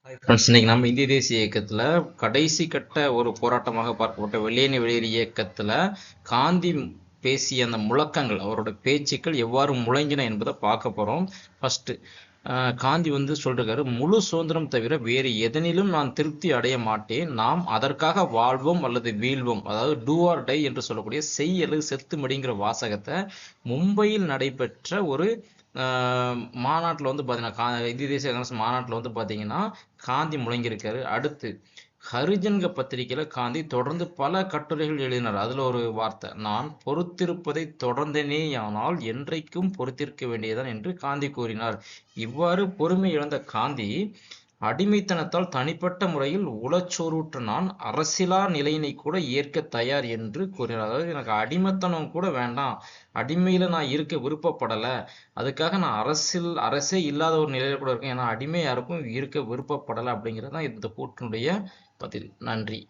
Friends, இன்னைக்கு நம்ம இந்திய தேசிய இயக்கத்துல கடைசி கட்ட ஒரு போராட்டமாக பார்க்கப்பட்ட வெள்ளையனே வெளியேறு இயக்கத்துல காந்தி பேசிய அந்த முழக்கங்கள், அவரோட பேச்சுக்கள் எவ்வாறு முழங்கின என்பதை பார்க்க போறோம். ஃபர்ஸ்ட் காந்தி சொல்றாரு, முழு சுதந்திரம் தவிர வேறு எதனிலும் நான் திருப்தி அடைய மாட்டேன். நாம் அதற்காக வாழ்வோம் அல்லது வீழ்வோம். அதாவது டூ ஆர் டை என்று சொல்லக்கூடிய செய் அல்லது செத்து மடிங்கிற வாசகத்தை மும்பையில் நடைபெற்ற ஒரு மாநாட்டில் பார்த்தீங்கன்னா, இந்திய தேசிய காங்கிரஸ் மாநாட்டில் பார்த்தீங்கன்னா காந்தி முழங்கியிருக்காரு. அடுத்து ஹரிஜன்க பத்திரிகையில காந்தி தொடர்ந்து பல கட்டுரைகள் எழுதினார். அதுல ஒரு வார்த்தை, நான் பொறுத்திருப்பதை தொடர்ந்தனேயானால் என்றைக்கும் பொறுத்திருக்க வேண்டியதான் என்று காந்தி கூறினார். இவ்வாறு பொறுமை இழந்த காந்தி அடிமைத்தனத்தால் தனிப்பட்ட முறையில் உளச்சோறுற்ற நான் அரசியலா நிலையினை கூட ஏற்க தயார் என்று கூறினார். அதாவது எனக்கு அடிமைத்தனம் கூட வேண்டாம், அடிமையில நான் இருக்க விருப்பப்படலை, அதுக்காக நான் அரசே இல்லாத ஒரு நிலையில கூட இருக்கேன், ஏன்னா அடிமை யாருக்கும் இருக்க விருப்பப்படலை அப்படிங்கிறது தான் இந்த கூற்றினுடைய பதில். நன்றி.